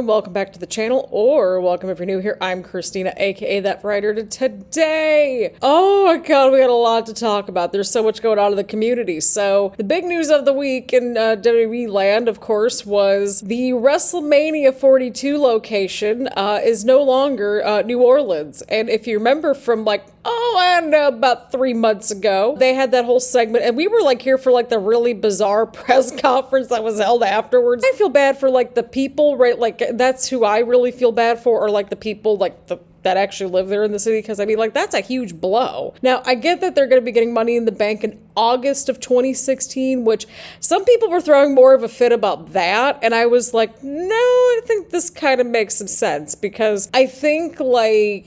and welcome back to the channel, or welcome if you're new here. I'm Christina, aka That Writer, and today, oh my god, we got a lot to talk about. There's so much going on in the community. So, the big news of the week in WWE land, of course, was the WrestleMania 42 location is no longer New Orleans. And if you remember from I don't know, about 3 months ago, they had that whole segment, and we were here for the really bizarre press conference that was held afterwards. I feel bad for the people, right? That's who I really feel bad for, or the people that actually live there in the city, because that's a huge blow. Now, I get that they're going to be getting Money in the Bank in August of 2016, which some people were throwing more of a fit about that, and I was like, no, I think this kind of makes some sense, because I think,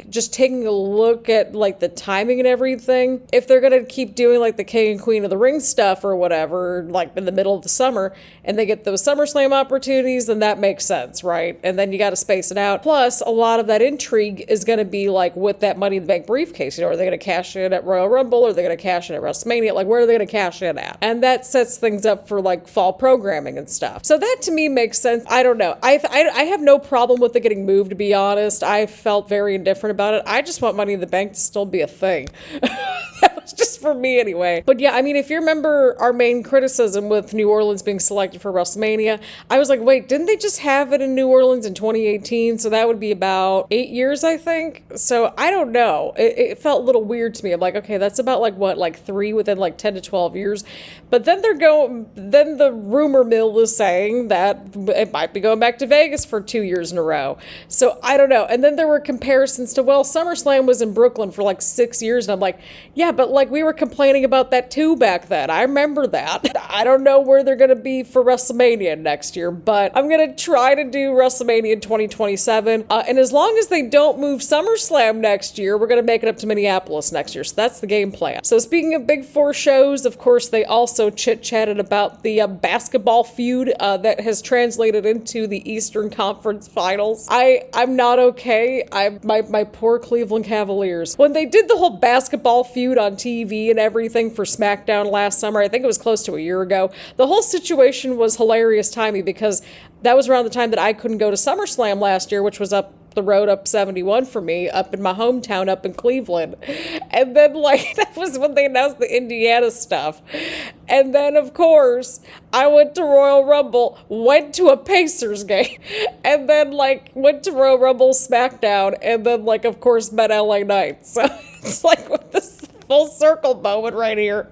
just taking a look at, the timing and everything, if they're going to keep doing, the King and Queen of the Ring stuff or whatever, in the middle of the summer, and they get those SummerSlam opportunities, then that makes sense, right? And then you got to space it out. Plus, a lot of that intrigue is going to be with that Money in the Bank briefcase. Are they going to cash in at Royal Rumble, or are they going to cash in at WrestleMania? Where are they going to cash in at? And that sets things up for fall programming and stuff. So that to me makes sense. I don't know. I have no problem with it getting moved, to be honest. I felt very indifferent about it. I just want Money in the Bank to still be a thing. That was just for me anyway. But yeah, I mean, if you remember our main criticism with New Orleans being selected for WrestleMania, I was like, wait, didn't they just have it in New Orleans in 2018? So that would be about 8 years, I think. So I don't know. It felt a little weird to me. I'm like, okay, that's about three within 10 to 12 years. But then then the rumor mill is saying that it might be going back to Vegas for 2 years in a row. So I don't know. And then there were comparisons to, well, SummerSlam was in Brooklyn for 6 years. And I'm like, yeah, but we were complaining about that too back then. I remember that. I don't know where they're going to be for WrestleMania next year, but I'm going to try to do WrestleMania in 2027. And as long as they don't move SummerSlam next year, we're going to make it up to Minneapolis next year. So that's the game plan. So speaking of Big Four shows, of course, they also chit-chatted about the basketball feud that has translated into the Eastern Conference Finals. I'm not okay. My poor Cleveland Cavaliers. When they did the whole basketball feud on TV and everything for SmackDown last summer, I think it was close to a year ago, the whole situation was hilarious timing, because that was around the time that I couldn't go to SummerSlam last year, which was up the road up 71 for me, up in my hometown, up in Cleveland. And then, that was when they announced the Indiana stuff. And then, of course, I went to Royal Rumble, went to a Pacers game, and then, went to Royal Rumble Smackdown, and then, of course, met LA Knight. So it's with this full circle moment right here.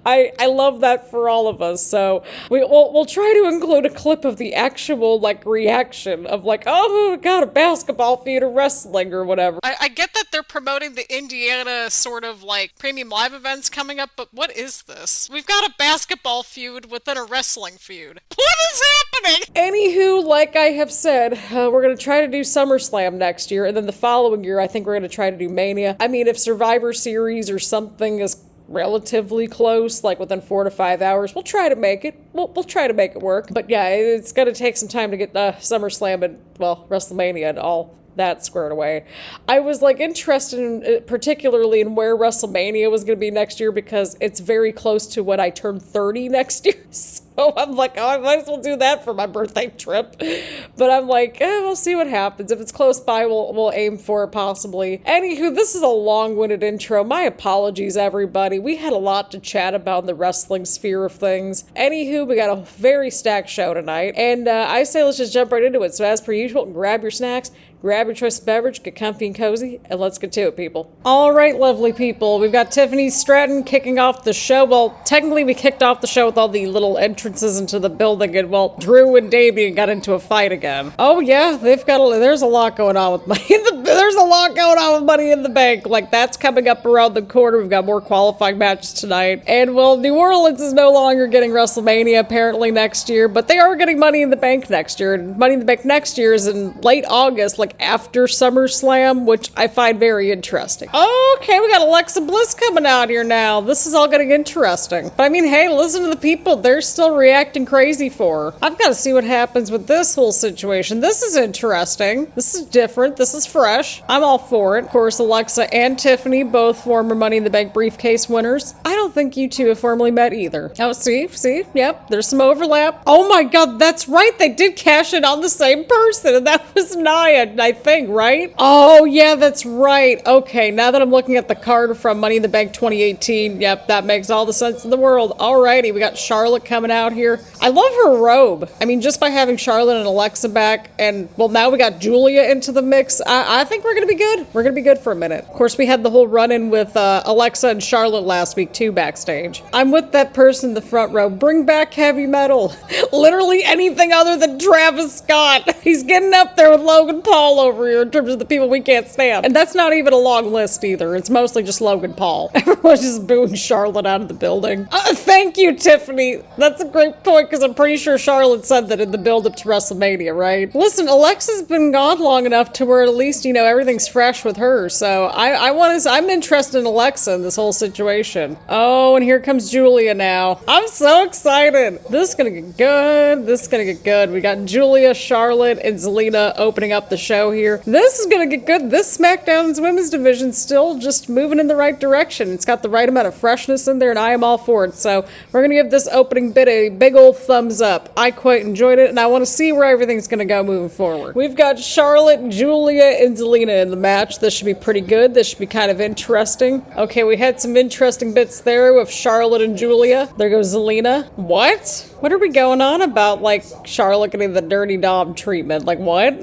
I love that for all of us. So we'll try to include a clip of the actual reaction of oh my god, a basketball feud or wrestling or whatever. I get that they're promoting the Indiana sort of premium live events coming up, but what is this? We've got a basketball feud within a wrestling feud. What is happening? Anywho, like I have said, we're going to try to do SummerSlam next year, and then the following year I think we're going to try to do Mania. I mean, if Survivor Series or something is relatively close, within 4 to 5 hours, we'll try to make it. We'll try to make it work. But yeah, it's going to take some time to get SummerSlam and, WrestleMania and all that squared away. I was interested in, particularly in where WrestleMania was going to be next year, because it's very close to when I turn 30 next year. So I'm oh, I might as well do that for my birthday trip. But I'm we'll see what happens. If it's close by, we'll aim for it possibly. Anywho, this is a long-winded intro. My apologies, everybody. We had a lot to chat about in the wrestling sphere of things. Anywho, we got a very stacked show tonight. And I say let's just jump right into it. So as per usual, grab your snacks, grab your choice of beverage, get comfy and cozy, and let's get to it, people. All right, lovely people. We've got Tiffany Stratton kicking off the show. Well, technically we kicked off the show with all the little entrances into the building, and Drew and Damien got into a fight again. Oh yeah, there's a lot going on with Money in the There's a lot going on with Money in the Bank. That's coming up around the corner. We've got more qualifying matches tonight. And New Orleans is no longer getting WrestleMania apparently next year, but they are getting Money in the Bank next year. And Money in the Bank next year is in late August, after SummerSlam, which I find very interesting. Okay, we got Alexa Bliss coming out here now. This is all getting interesting. But I mean, hey, listen to the people. They're still all reacting crazy for? I've got to see what happens with this whole situation. This is interesting. This is different. This is fresh. I'm all for it. Of course, Alexa and Tiffany, both former Money in the Bank briefcase winners. I don't think you two have formally met either. Oh, see? Yep, there's some overlap. Oh my god, that's right. They did cash in on the same person, and that was Nia, I think, right? Oh, yeah, that's right. Okay, now that I'm looking at the card from Money in the Bank 2018, yep, that makes all the sense in the world. Alrighty, we got Charlotte coming out here. I love her robe. I mean, just by having Charlotte and Alexa back, and, well, now we got Giulia into the mix, I think we're gonna be good. We're gonna be good for a minute. Of course, we had the whole run-in with Alexa and Charlotte last week, too, backstage. I'm with that person in the front row. Bring back heavy metal. Literally anything other than Travis Scott. He's getting up there with Logan Paul over here in terms of the people we can't stand. And that's not even a long list either. It's mostly just Logan Paul. Everyone's just booing Charlotte out of the building. Thank you, Tiffany. That's a great point, because I'm pretty sure Charlotte said that in the build-up to WrestleMania, right? Listen, Alexa's been gone long enough to where at least, you know, everything's fresh with her. So I'm interested in Alexa in this whole situation. Oh, and here comes Giulia now. I'm so excited. This is gonna get good. This is gonna get good. We got Giulia, Charlotte, and Zelina opening up the show here. This is gonna get good. This SmackDown's women's division still just moving in the right direction. It's got the right amount of freshness in there, and I am all for it. So we're gonna give this opening bit a big old thumbs up. I quite enjoyed it, and I want to see where everything's gonna go moving forward. We've got Charlotte, Giulia, and Zelina in the match. This should be pretty good. This should be kind of interesting. Okay, we had some interesting bits there with Charlotte and Giulia. There goes Zelina. What? What are we going on about, like, Charlotte getting the dirty dom treatment? Like, what?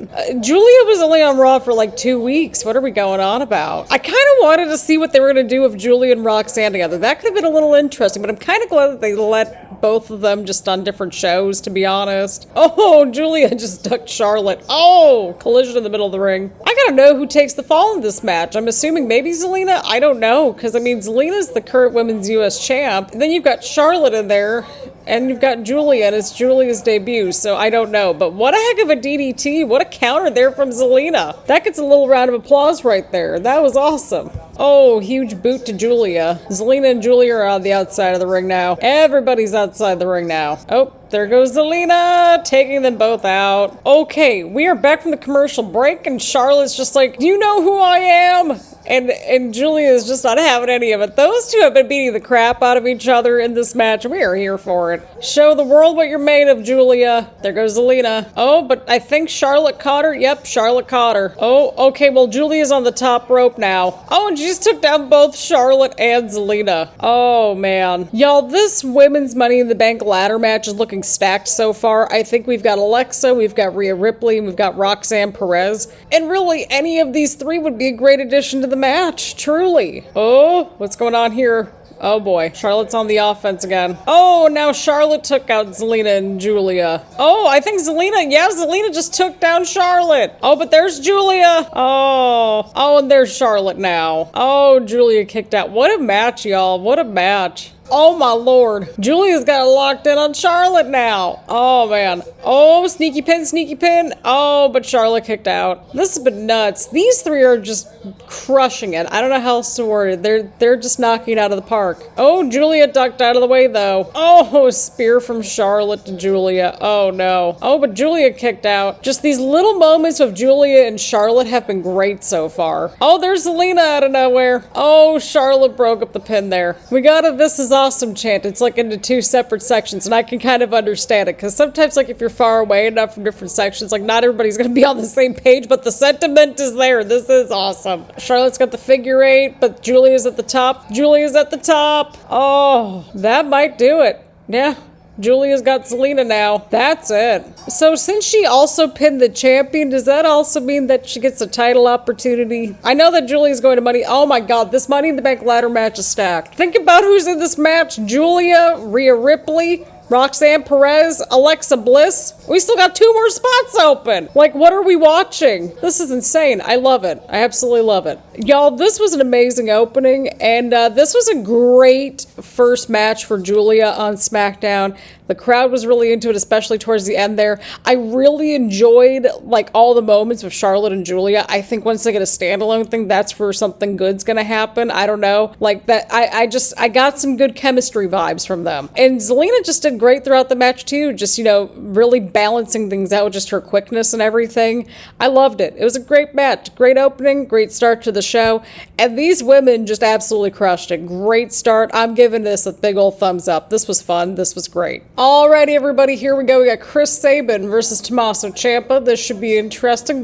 Giulia was only on Raw for, like, 2 weeks. What are we going on about? I kind of wanted to see what they were going to do with Giulia and Roxanne together. That could have been a little interesting, but I'm kind of glad that they let both of them just on different shows, to be honest. Oh, Giulia just ducked Charlotte. Oh, collision in the middle of the ring. I gotta know who takes the fall in this match. I'm assuming maybe Zelina? I don't know, because, I mean, Zelina's the current women's U.S. champ. And then you've got Charlotte in there. And you've got Giulia, and it's Giulia's debut, so I don't know. But what a heck of a DDT. What a counter there from Zelina. That gets a little round of applause right there. That was awesome. Oh, huge boot to Giulia. Zelina and Giulia are on the outside of the ring now. Everybody's outside the ring now. Oh, there goes Zelina, taking them both out. Okay, we are back from the commercial break, and Charlotte's just like, do you know who I am? And Giulia is just not having any of it. Those two have been beating the crap out of each other in this match. We are here for it. Show the world what you're made of, Giulia. There goes Zelina. Oh, but I think Charlotte caught her. Yep, Charlotte caught her. Oh, okay, well, Giulia's on the top rope now. Oh, and she just took down both Charlotte and Zelina. Oh, man. Y'all, this women's Money in the Bank ladder match is looking stacked so far. I think we've got Alexa, we've got Rhea Ripley, and we've got Roxanne Perez. And really, any of these three would be a great addition to the match, truly. Oh, what's going on here? Oh boy, Charlotte's on the offense again. Oh, now Charlotte took out Zelina and Giulia. Oh, I think Zelina just took down Charlotte. Oh, but there's Giulia. Oh, and there's Charlotte now. Oh, Giulia kicked out. What a match, y'all. What a match. Oh my lord. Giulia's got it locked in on Charlotte now. Oh man. Oh, sneaky pin. Oh, but Charlotte kicked out. This has been nuts. These three are just crushing it. I don't know how else to word it. They're just knocking it out of the park. Oh, Giulia ducked out of the way though. Oh, spear from Charlotte to Giulia. Oh no. Oh, but Giulia kicked out. Just these little moments of Giulia and Charlotte have been great so far. Oh, there's Zelina out of nowhere. Oh, Charlotte broke up the pin there. We got a "This is awesome" chant. It's like into two separate sections, and I can kind of understand it, because sometimes, like, if you're far away enough from different sections, like, not everybody's gonna be on the same page, but the sentiment is there. This is awesome. Charlotte's got the figure eight, but Giulia's at the top. Giulia's at the top. Oh, that might do it. Yeah. Giulia's got Zelina now. That's it. So since she also pinned the champion, does that also mean that she gets a title opportunity? I know that Giulia's going to Money. Oh my god, this Money in the Bank ladder match is stacked. Think about who's in this match. Giulia, Rhea Ripley, Roxanne Perez, Alexa Bliss. We still got 2 more spots open. Like, what are we watching? This is insane. I love it. I absolutely love it. Y'all, this was an amazing opening, and this was a great first match for Giulia on SmackDown. The crowd was really into it, especially towards the end there. I really enjoyed, like, all the moments with Charlotte and Giulia. I think once they get a standalone thing, that's where something good's gonna happen. I don't know. Like, that, I got some good chemistry vibes from them. And Zelina just did did great throughout the match too, just, really balancing things out with just her quickness and everything. I loved it. It was a great match, great opening, great start to the show, and these women just absolutely crushed it. Great start. I'm giving this a big old thumbs up. This was fun. This was great. Alrighty, everybody, here we go. We got Chris Sabin versus Tommaso Ciampa. This should be interesting.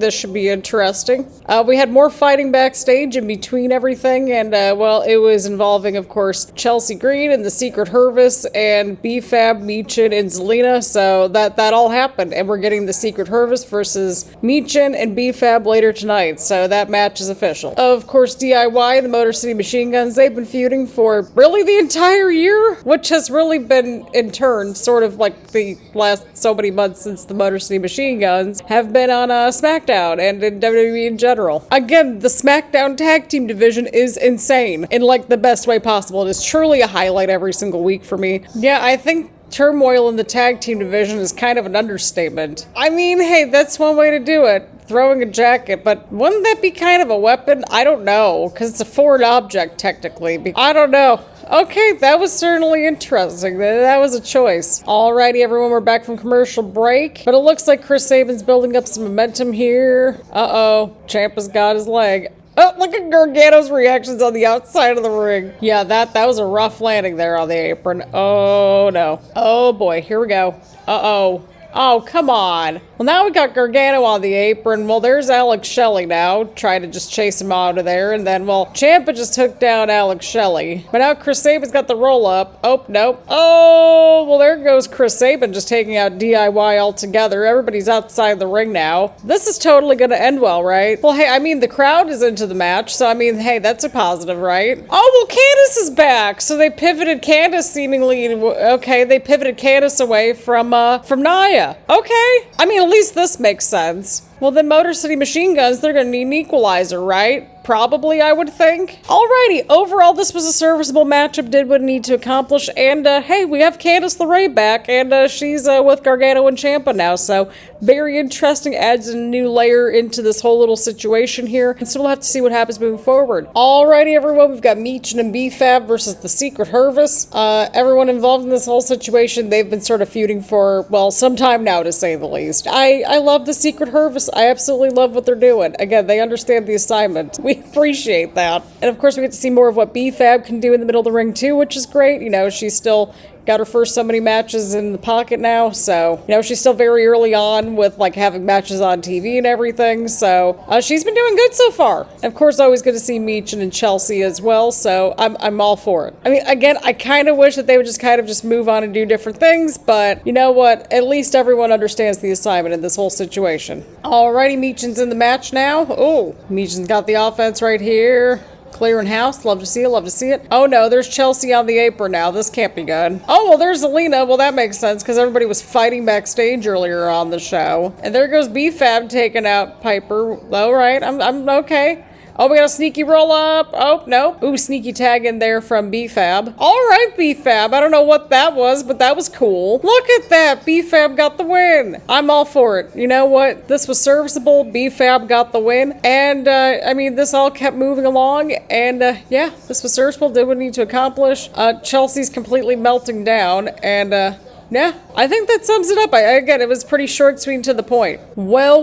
We had more fighting backstage in between everything, and, it was involving, of course, Chelsea Green and the Secret Hervice and B-Fab, Michin, and Zelina, so that all happened, and we're getting the Secret Hervice versus Michin and B-Fab later tonight, so that match is official. Of course, DIY, the Motor City Machine Guns, they've been feuding for really the entire year, which has really been, in turn, sort of like the last so many months since the Motor City Machine Guns have been on SmackDown and in WWE in general. Again, the SmackDown tag team division is insane in like the best way possible. It is truly a highlight every single week for me. Yeah, I think turmoil in the tag team division is kind of an understatement. I mean, hey, that's one way to do it. Throwing a jacket, but wouldn't that be kind of a weapon? I don't know, because it's a foreign object, technically. I don't know. Okay, that was certainly interesting. That was a choice. Alrighty, everyone, we're back from commercial break, but it looks like Chris Sabin's building up some momentum here. Uh-oh, Ciampa's got his leg. Oh, look at Gargano's reactions on the outside of the ring. Yeah, that was a rough landing there on the apron. Oh, no. Oh, boy, here we go. Uh-oh. Oh, come on. Well, now we got Gargano on the apron. Well, there's Alex Shelley now, trying to just chase him out of there. And then, Ciampa just took down Alex Shelley. But now Chris Sabin's got the roll-up. Oh, nope. Oh, well, there goes Chris Sabin just taking out DIY altogether. Everybody's outside the ring now. This is totally going to end well, right? Well, hey, I mean, the crowd is into the match, so, I mean, hey, that's a positive, right? Oh, well, Candice is back. So they pivoted Candice seemingly, okay, they pivoted Candice away from Nia. Okay. I mean, at least this makes sense. Well, then Motor City Machine Guns, they're going to need an equalizer, right? Probably, I would think. Alrighty, overall, this was a serviceable matchup, did what it needed to accomplish, and hey, we have Candice LeRae back, and she's with Gargano and Ciampa now, so very interesting, adds a new layer into this whole little situation here, and so we'll have to see what happens moving forward. Alrighty, everyone, we've got Michin and B-Fab versus the Secret Hervice. Everyone involved in this whole situation, they've been sort of feuding for, well, some time now, to say the least. I love the Secret Hervice. I absolutely love what they're doing. Again, they understand the assignment. We appreciate that. And of course, we get to see more of what B-Fab can do in the middle of the ring too, which is great. She's still got her first so many matches in the pocket now, so, she's still very early on with, having matches on TV and everything, so, she's been doing good so far. And of course, always good to see Michin and Chelsea as well, so I'm all for it. I mean, again, I kind of wish that they would just move on and do different things, but you know what? At least everyone understands the assignment in this whole situation. Alrighty, Michin's in the match now. Oh, Michin's got the offense right here. Clearing house. Love to see it. Oh no, there's Chelsea on the apron now. This can't be good. Oh, well, there's Zelina. Well, that makes sense because everybody was fighting backstage earlier on the show. And there goes B-Fab taking out Piper. All right, I'm okay. Oh, we got a sneaky roll up. Oh, no. Ooh, sneaky tag in there from B-Fab. All right, B-Fab. I don't know what that was, but that was cool. Look at that. B-Fab got the win. I'm all for it. You know what? This was serviceable. B-Fab got the win. And, I mean, this all kept moving along. And, yeah, this was serviceable. Did what it needed to accomplish. Chelsea's completely melting down. And, yeah, I think that sums it up. Again, it was pretty short, sweet, and to the point. Well,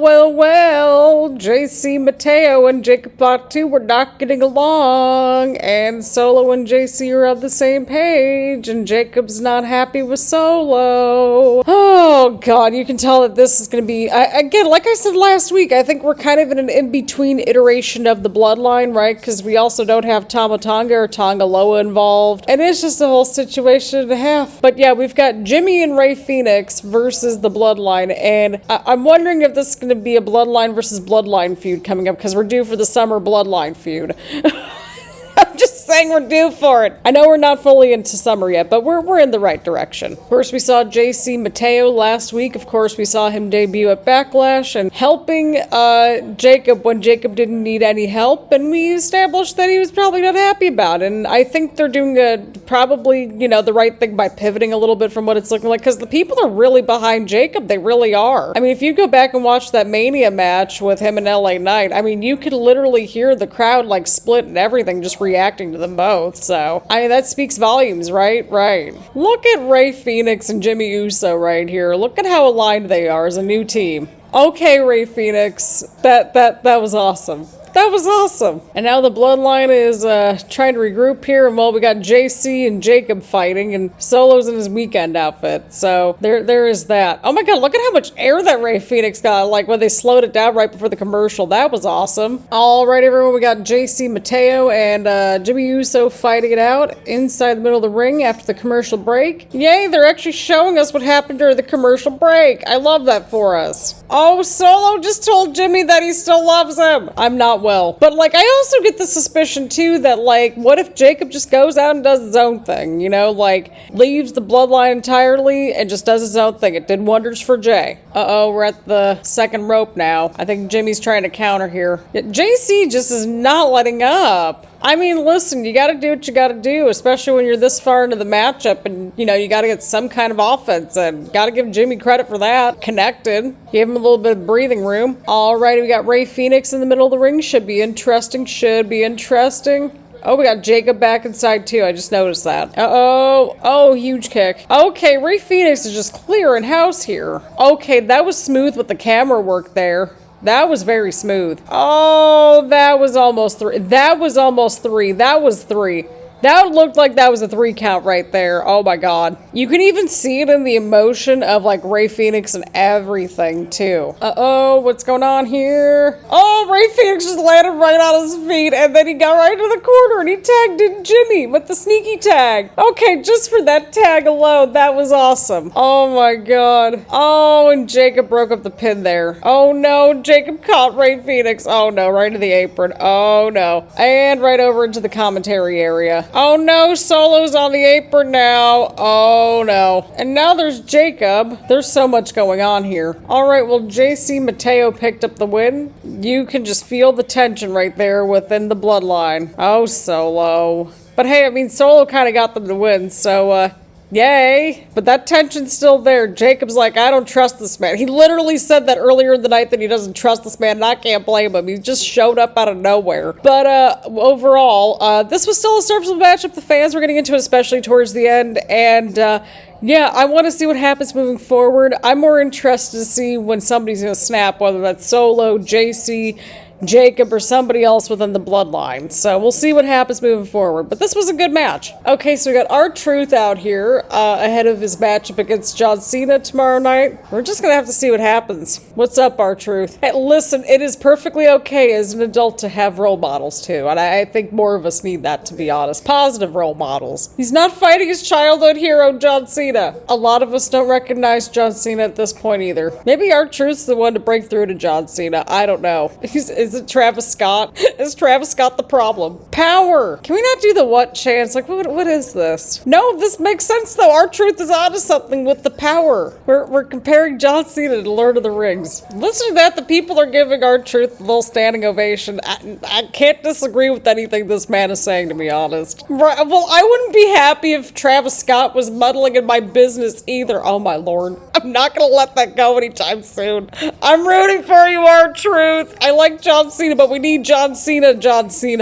JC Mateo and Jacob Fatu were not getting along, and Solo and JC are on the same page, and Jacob's not happy with Solo. Oh, God, you can tell that this is going to be, again, like I said last week, I think we're kind of in an in-between iteration of the bloodline, right? Because we also don't have Tama Tonga or Tonga Loa involved, and it's just a whole situation and a half. But yeah, we've got Jimmy and Ray Fenix versus the Bloodline, and I'm wondering if this is going to be a Bloodline versus Bloodline feud coming up, because we're due for the summer Bloodline feud. I'm just saying we're due for it. I know we're not fully into summer yet, but we're in the right direction. Of course, we saw JC Mateo last week. Of course, we saw him debut at Backlash and helping Jacob when Jacob didn't need any help, and we established that he was probably not happy about it. And I think they're doing probably, the right thing by pivoting a little bit from what it's looking like, because the people are really behind Jacob. They really are. I mean, if you go back and watch that Mania match with him and LA Knight, I mean, you could literally hear the crowd split and everything, just reacting to the them both, so. I mean, that speaks volumes, right? Right. Look at Rey Fenix and Jimmy Uso right here. Look at how aligned they are as a new team. Okay, Rey Fenix. That was awesome. That was awesome. And now the bloodline is trying to regroup here. And well, we got JC and Jacob fighting, and Solo's in his weekend outfit. So there is that. Oh my god, look at how much air that Rey Fenix got, like when they slowed it down right before the commercial. That was awesome. All right, everyone, we got JC, Mateo, and Jimmy Uso fighting it out inside the middle of the ring after the commercial break. Yay, they're actually showing us what happened during the commercial break. I love that for us. Oh, Solo just told Jimmy that he still loves him. I'm not well. But, like, I also get the suspicion, too, that, like, what if Jacob just goes out and does his own thing, you know? Like, leaves the bloodline entirely and just does his own thing. It did wonders for Jay. Uh-oh, we're at the second rope now. I think Jimmy's trying to counter here. Yet JC just is not letting up. I mean, listen, you gotta do what you gotta do, especially when you're this far into the matchup and, you know, you gotta get some kind of offense, and gotta give Jimmy credit for that. Connected. Gave him a little bit of breathing room. Alrighty, we got Rey Fenix in the middle of the ring. Should be interesting. Oh, we got Jacob back inside, too. I just noticed that. Uh-oh. Oh, huge kick. Okay, Rey Fenix is just clearing house here. Okay, that was smooth with the camera work there. That was very smooth. Oh, that was almost three. That was three. That looked like that was a 3 count right there. Oh my god. You can even see it in the emotion of like Rey Fenix and everything too. Uh-oh, what's going on here? Oh, Rey Fenix just landed right on his feet, and then he got right to the corner and he tagged in Jimmy with the sneaky tag. Okay, just for that tag alone, that was awesome. Oh my god. Oh, and Jacob broke up the pin there. Oh no, Jacob caught Rey Fenix. Oh no, right to the apron. Oh no. And right over into the commentary area. Oh no, Solo's on the apron now. Oh no. And now there's Jacob. There's so much going on here. Alright, well, JC Mateo picked up the win. You can just feel the tension right there within the bloodline. Oh, Solo. But hey, I mean, Solo kind of got them to win, so, yay. But that tension's still there. Jacob's like, I don't trust this man. He literally said that earlier in the night that he doesn't trust this man, and I can't blame him. He just showed up out of nowhere. But overall, this was still a serviceable matchup. The fans were getting into it, especially towards the end. And yeah, I want to see what happens moving forward. I'm more interested to see when somebody's going to snap, whether that's Solo, JC, Jacob, or somebody else within the bloodline. So we'll see what happens moving forward. But this was a good match. Okay, so we got R-Truth out here ahead of his matchup against John Cena tomorrow night. We're just gonna have to see what happens. What's up, R-Truth? Hey, listen, it is perfectly okay as an adult to have role models too, and I think more of us need that, to be honest. Positive role models. He's not fighting his childhood hero, John Cena. A lot of us don't recognize John Cena at this point either. Maybe R-Truth's the one to break through to John Cena. I don't know. Is it Travis Scott? Is Travis Scott the problem? Power! Can we not do the what chance? Like, what is this? No, this makes sense though. R-Truth is onto something with the power. We're comparing John Cena to Lord of the Rings. Listen to that. The people are giving R-Truth a little standing ovation. I can't disagree with anything this man is saying, to be honest. Right, well, I wouldn't be happy if Travis Scott was muddling in my business either. Oh my lord. I'm not gonna let that go anytime soon. I'm rooting for you, R-Truth. I like John Cena, but we need John Cena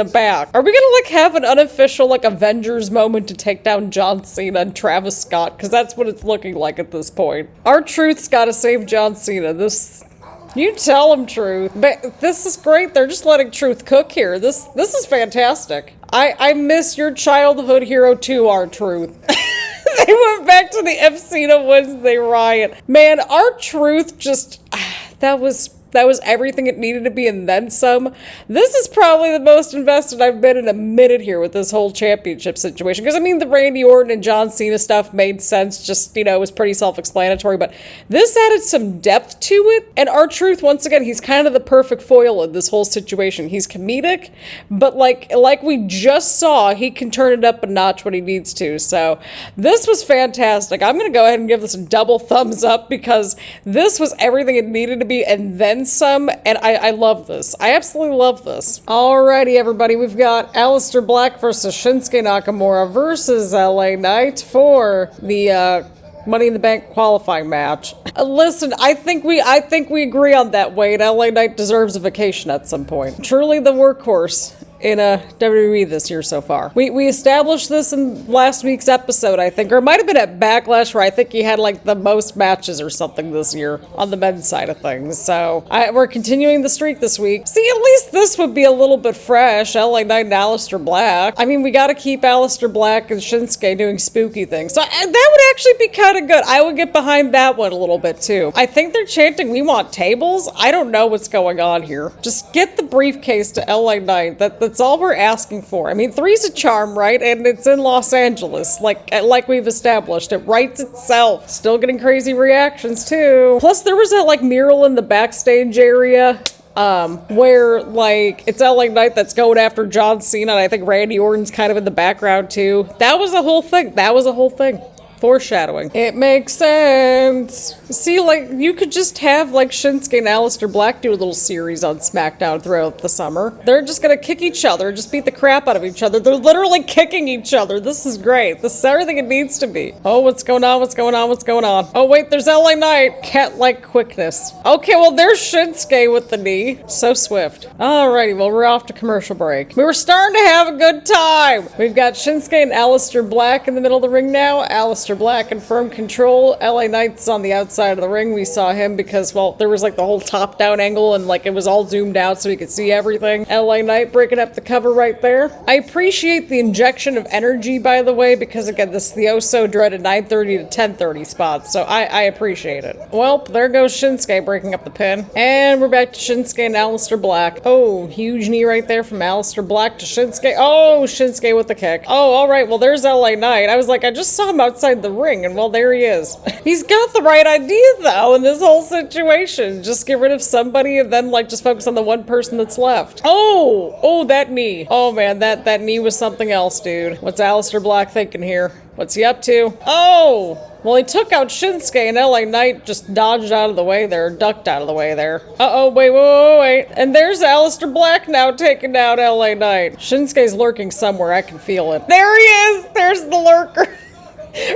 back. Are we gonna like have an unofficial like Avengers moment to take down John Cena and Travis Scott? Because that's what it's looking like at this point. R-Truth's gotta save John Cena. You tell him, Truth. But this is great. They're just letting Truth cook here. This is fantastic. I miss your childhood hero too, R-Truth. They went back to the F. Cena Wednesday riot. Man, R-Truth just... That was everything it needed to be and then some. This is probably the most invested I've been in a minute here with this whole championship situation. Because, I mean, the Randy Orton and John Cena stuff made sense. Just, you know, it was pretty self-explanatory. But this added some depth to it. And R-Truth, once again, he's kind of the perfect foil in this whole situation. He's comedic, but like we just saw, he can turn it up a notch when he needs to. So this was fantastic. I'm going to go ahead and give this a double thumbs up because this was everything it needed to be and then some, and I love this. I absolutely love this. Alrighty, everybody, we've got Aleister Black versus Shinsuke Nakamura versus LA Knight for the Money in the Bank qualifying match. Listen, I think we agree on that, Wade. LA Knight deserves a vacation at some point. Truly the workhorse. in WWE this year so far. We established this in last week's episode, I think, or it might have been at Backlash where I think he had like the most matches or something this year on the men's side of things. So we're continuing the streak this week. See, at least this would be a little bit fresh. LA Knight and Aleister Black. I mean, we got to keep Aleister Black and Shinsuke doing spooky things. So that would actually be kind of good. I would get behind that one a little bit too. I think they're chanting, "We want tables." I don't know what's going on here. Just get the briefcase to LA Knight. That's all we're asking for. I mean, 3's a charm, right? And it's in Los Angeles, like we've established. It writes itself. Still getting crazy reactions too. Plus, there was that like mural in the backstage area. Where, like, it's LA Knight that's going after John Cena, and I think Randy Orton's kind of in the background, too. That was a whole thing. Foreshadowing. It makes sense. See, like, you could just have, like, Shinsuke and Aleister Black do a little series on SmackDown throughout the summer. They're just gonna kick each other, just beat the crap out of each other. They're literally kicking each other. This is great. This is everything it needs to be. Oh, what's going on? Oh, wait, there's LA Knight. Cat-like quickness. Okay, well, there's Shinsuke with the knee. So swift. Alrighty, well, we're off to commercial break. We were starting to have a good time. We've got Shinsuke and Aleister Black in the middle of the ring now. Aleister Black in firm control. LA Knight's on the outside of the ring. We saw him because, well, there was like the whole top-down angle and like it was all zoomed out so we could see everything. LA Knight breaking up the cover right there. I appreciate the injection of energy, by the way, because again, this is the oh-so-dreaded 9:30 to 10:30 spot, so I appreciate it. Well, there goes Shinsuke breaking up the pin. And we're back to Shinsuke and Aleister Black. Oh, huge knee right there from Aleister Black to Shinsuke. Oh, Shinsuke with the kick. Oh, alright, well, there's LA Knight. I was like, I just saw him outside the ring, and well, there he is. He's got the right idea, though, in this whole situation. Just get rid of somebody and then, like, just focus on the one person that's left. Oh, that knee. Oh, man, that knee was something else, dude. What's Aleister Black thinking here? What's he up to? Oh! Well, he took out Shinsuke and LA Knight just dodged out of the way there, ducked out of the way there. Uh-oh, wait. And there's Aleister Black now taking down LA Knight. Shinsuke's lurking somewhere, I can feel it. There he is! There's the lurker.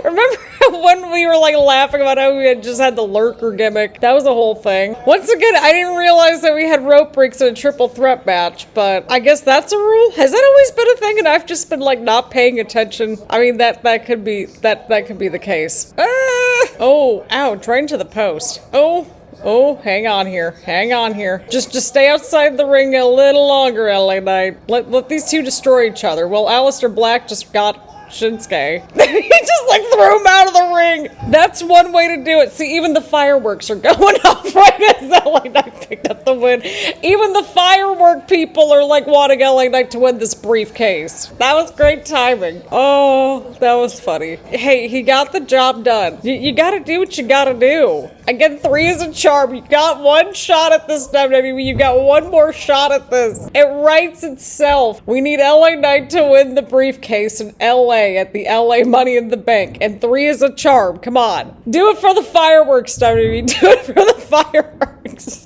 Remember when we were like laughing about how we had just had the lurker gimmick? That was a whole thing. Once again, I didn't realize that we had rope breaks in a triple threat match, but I guess that's a rule? Has that always been a thing and I've just been like not paying attention? I mean, that could be the case. Oh, ouch, right into the post. Oh, hang on here. Just stay outside the ring a little longer, LA Knight. Let these two destroy each other. Well, Aleister Black just got Shinsuke. He just like threw him out of the ring. That's one way to do it. See, even the fireworks are going off right as LA Knight picked up the win. Even the firework people are like wanting LA Knight to win this briefcase. That was great timing. Oh, that was funny. Hey, he got the job done. You gotta do what you gotta do. Again, 3 is a charm. You got one shot at this, WWE. You got one more shot at this. It writes itself. We need LA Knight to win the briefcase in LA at the LA Money in the Bank. And 3 is a charm. Come on. Do it for the fireworks, WWE. Do it for the fireworks.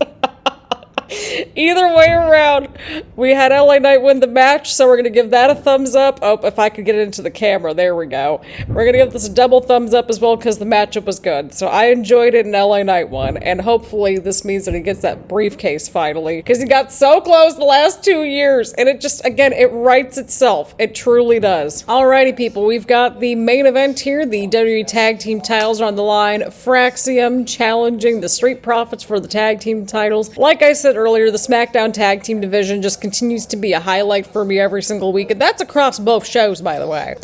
Either way around, we had LA Knight win the match, so we're going to give that a thumbs up. Oh, if I could get it into the camera, there we go. We're going to give this a double thumbs up as well because the matchup was good. So I enjoyed it and LA Knight won, and hopefully this means that he gets that briefcase finally because he got so close the last 2 years, and it just, again, it writes itself. It truly does. Alrighty, people, we've got the main event here. The WWE Tag Team titles are on the line. Fraxiom challenging the Street Profits for the tag team titles. Like I said earlier, the SmackDown Tag Team division just continues to be a highlight for me every single week, and that's across both shows, by the way.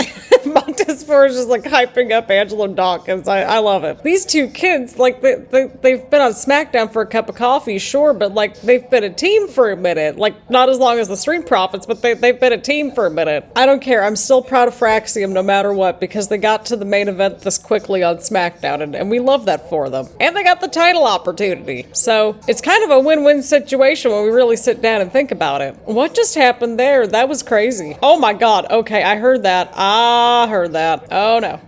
Montez Ford is just like hyping up Angelo Dawkins. I love it. These two kids, like they've been on SmackDown for a cup of coffee, sure, but like they've been a team for a minute. Like not as long as the Street Profits, but they've been a team for a minute. I don't care. I'm still proud of Fraxiom no matter what because they got to the main event this quickly on SmackDown, and we love that for them. And they got the title opportunity. So it's kind of a win-win situation when we really sit down and think about it. What just happened there? That was crazy. Oh my god. Okay, I heard that. I heard that. Oh no.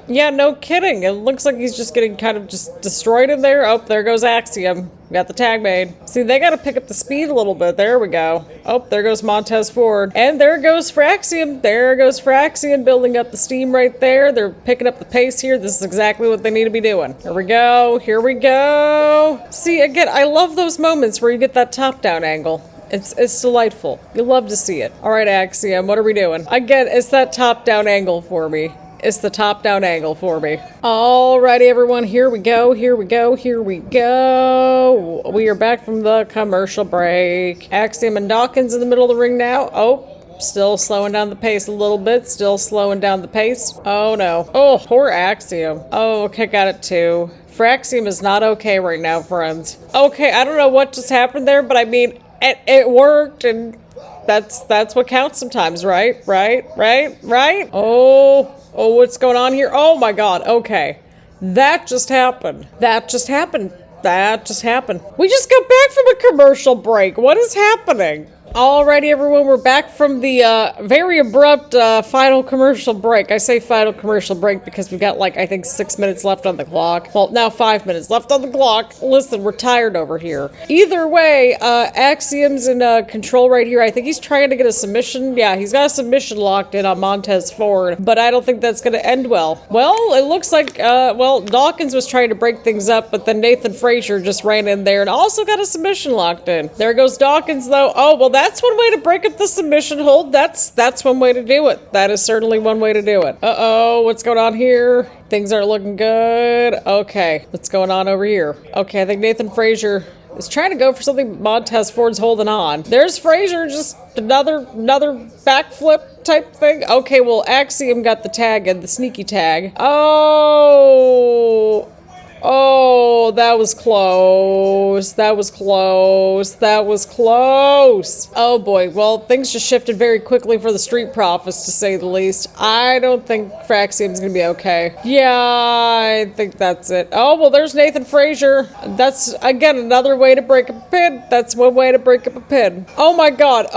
Yeah, no kidding. It looks like he's just getting kind of just destroyed in there. Oh, there goes Axiom. We got the tag made. See, they got to pick up the speed a little bit. There we go. Oh, there goes Montez Ford. And there goes Fraxiom. There goes Fraxiom building up the steam right there. They're picking up the pace here. This is exactly what they need to be doing. Here we go. See, again, I love those moments where you get that top-down angle. It's delightful. You love to see it. All right, Axiom, what are we doing? Again, it's that top-down angle for me. It's the top-down angle for me. Alrighty, everyone, here we go, here we go, here we go. We are back from the commercial break. Axiom and Dawkins in the middle of the ring now. Oh, still slowing down the pace a little bit. Still slowing down the pace. Oh, no. Oh, poor Axiom. Oh, okay, got it too. Fraxiom is not okay right now, friends. Okay, I don't know what just happened there, but I mean, it worked, and that's what counts sometimes, right? Right? Oh, what's going on here? Oh my god, okay. That just happened. That just happened. We just got back from a commercial break. What is happening? Alrighty, everyone, we're back from the very abrupt final commercial break. I say final commercial break because we've got, like, I think 6 minutes left on the clock. Well, now 5 minutes left on the clock. Listen, we're tired over here. Either way, Axiom's in control right here. I think he's trying to get a submission. Yeah, he's got a submission locked in on Montez Ford, but I don't think that's going to end well. Well, it looks like, Dawkins was trying to break things up, but then Nathan Frazier just ran in there and also got a submission locked in. There goes Dawkins, though. Oh, well, that's one way to break up the submission hold. That's one way to do it. That is certainly one way to do it. Uh-oh, what's going on here? Things aren't looking good. Okay, what's going on over here? Okay, I think Nathan Frazier is trying to go for something Montez Ford's holding on. There's Frazier, just another backflip type thing. Okay, well, Axiom got the tag and the sneaky tag. Oh, that was close. Oh boy, well, things just shifted very quickly for the Street Profits, to say the least. I don't think Fraxiom's gonna be okay. Yeah, I think that's it. Oh, well, there's Nathan Frazier. That's, again, another way to break up a pin. That's one way to break up a pin. Oh my god,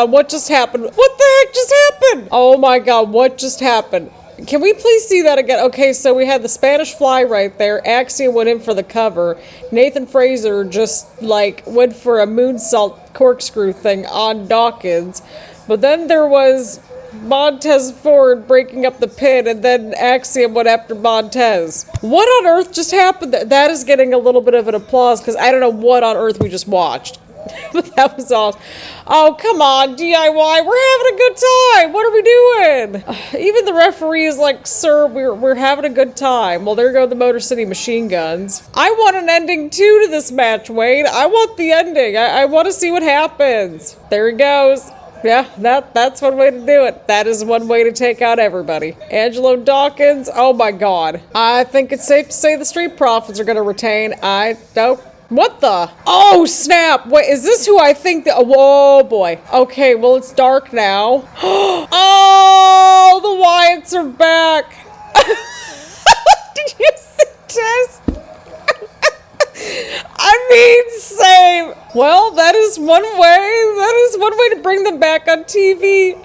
what just happened? What the heck just happened? Oh my god, what just happened? Can we please see that again? Okay, so we had the Spanish Fly right there. Axiom went in for the cover. Nathan Frazier just, like, went for a moonsault corkscrew thing on Dawkins. But then there was Montez Ford breaking up the pin, and then Axiom went after Montez. What on earth just happened? That is getting a little bit of an applause, because I don't know what on earth we just watched. But that was awesome. Oh, come on, DIY. We're having a good time. What are we doing? Even the referee is like, sir, we're having a good time. Well, there go the Motor City Machine Guns. I want an ending, too, to this match, Wade. I want the ending. I want to see what happens. There he goes. Yeah, that's one way to do it. That is one way to take out everybody. Angelo Dawkins. Oh, my God. I think it's safe to say the Street Profits are going to retain. I don't. What the? Oh, snap. Wait, is this who I think that? Whoa, boy. Okay, well, it's dark now. Oh, the Wyatts are back. Did you see Tess? I mean, same. Well, that is one way. That is one way to bring them back on TV.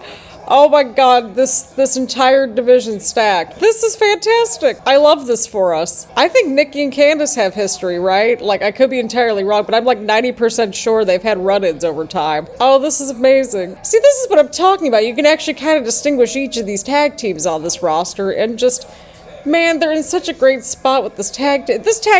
Oh my god, this entire division stacked. This is fantastic. I love this for us. I think Nikki and Candice have history, right? Like, I could be entirely wrong, but I'm like 90% sure they've had run-ins over time. Oh, this is amazing. See, this is what I'm talking about. You can actually kind of distinguish each of these tag teams on this roster, and just, man, they're in such a great spot with this tag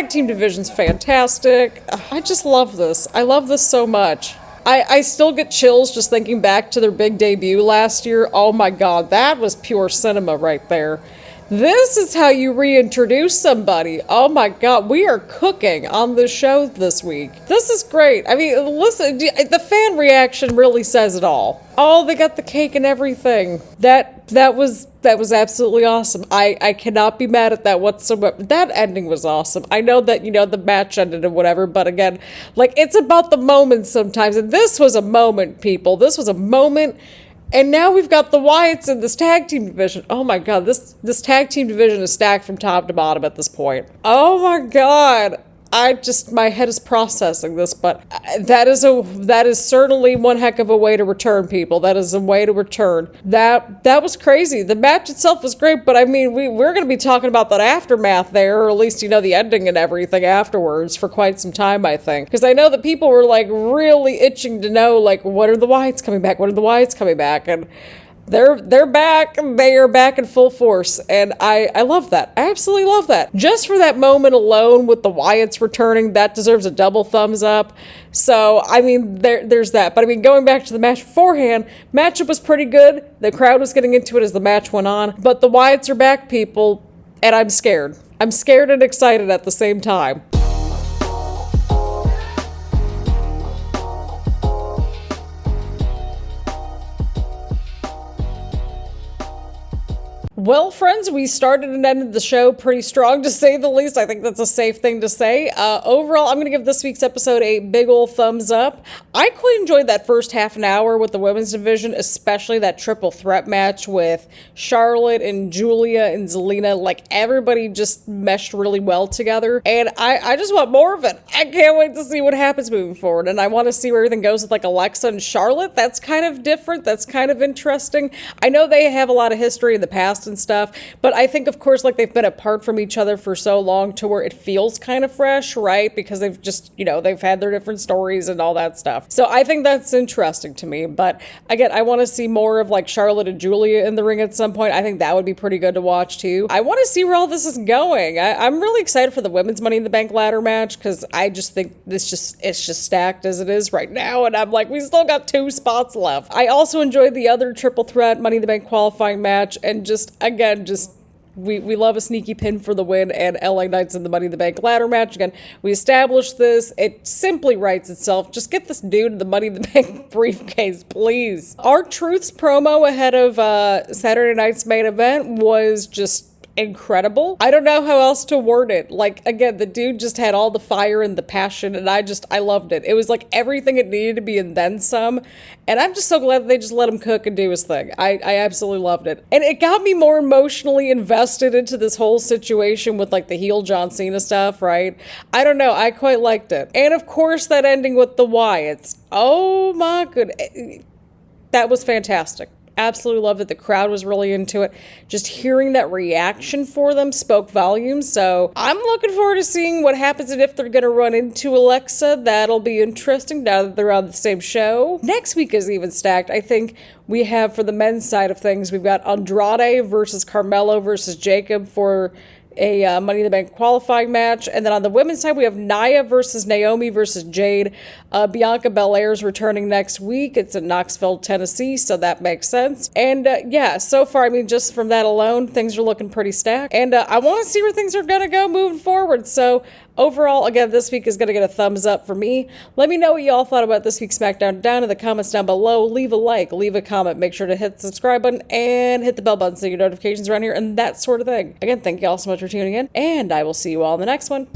team division's fantastic. I just love this. I love this so much. I still get chills just thinking back to their big debut last year. Oh my god, that was pure cinema right there. This is how you reintroduce somebody. Oh my god, we are cooking on this show this week. This is great. I mean, listen, the fan reaction really says it all. Oh, they got the cake and everything. That was absolutely awesome. I cannot be mad at that whatsoever. That ending was awesome. I know that, the match ended and whatever, but again, like, it's about the moment sometimes, and this was a moment, people. This was a moment. And now we've got the Wyatts in this tag team division. Oh my god, this tag team division is stacked from top to bottom at this point. Oh my god. My head is processing this, but that is certainly one heck of a way to return, people. That is a way to return. That was crazy. The match itself was great, but I mean, we're going to be talking about that aftermath there, or at least, the ending and everything afterwards for quite some time, I think. Because I know that people were, like, really itching to know, like, when are the Wyatts coming back? When are the Wyatts coming back? And they're back. They are back in full force, and I love that. I absolutely love that. Just for that moment alone with the Wyatts returning, that deserves a double thumbs up. So, I mean, there's that. But I mean, going back to the match beforehand, matchup was pretty good. The crowd was getting into it as the match went on. But the Wyatts are back, people, and I'm scared. I'm scared and excited at the same time. Well, friends, we started and ended the show pretty strong, to say the least. I think that's a safe thing to say. Overall, I'm going to give this week's episode a big ol' thumbs up. I quite enjoyed that first half an hour with the women's division, especially that triple threat match with Charlotte and Giulia and Zelina. Like, everybody just meshed really well together, and I just want more of it. I can't wait to see what happens moving forward, and I want to see where everything goes with, like, Alexa and Charlotte. That's kind of different. That's kind of interesting. I know they have a lot of history in the past and stuff, but I think, of course, like, they've been apart from each other for so long to where it feels kind of fresh, right? Because they've just, they've had their different stories and all that stuff. So I think that's interesting to me. But again, I want to see more of, like, Charlotte and Giulia in the ring at some point. I think that would be pretty good to watch too. I want to see where all this is going. I'm really excited for the women's Money in the Bank ladder match, because I just think it's just stacked as it is right now, and I'm like, we still got 2 spots left. I also enjoyed the other triple threat Money in the Bank qualifying match, and again, we love a sneaky pin for the win, and LA Knight's in the Money in the Bank ladder match. Again, we established this. It simply writes itself. Just get this dude the Money in the Bank briefcase, please. R-Truth's promo ahead of Saturday night's main event was just incredible. I don't know how else to word it. Like, again, the dude just had all the fire and the passion, and I loved it. It was like everything it needed to be and then some, and I'm just so glad that they just let him cook and do his thing. I absolutely loved it. And it got me more emotionally invested into this whole situation with, like, the heel John Cena stuff, right? I don't know. I quite liked it. And of course, that ending with the Wyatts. Oh my goodness. That was fantastic. Absolutely loved it. The crowd was really into it. Just hearing that reaction for them spoke volumes. So I'm looking forward to seeing what happens, and if they're going to run into Alexa. That'll be interesting now that they're on the same show. Next week is even stacked. I think we have, for the men's side of things, we've got Andrade versus Carmelo versus Jacob for a Money in the Bank qualifying match. And then on the women's side, we have Nia versus Naomi versus Jade. Bianca Belair's returning next week. It's in Knoxville, Tennessee, so that makes sense. And yeah, so far, I mean, just from that alone, things are looking pretty stacked. And I want to see where things are going to go moving forward. So overall, again, this week is going to get a thumbs up for me. Let me know what y'all thought about this week's SmackDown down in the comments down below. Leave a like, leave a comment, make sure to hit the subscribe button and hit the bell button so you get notifications around here and that sort of thing. Again, thank y'all so much for tuning in, and I will see you all in the next one.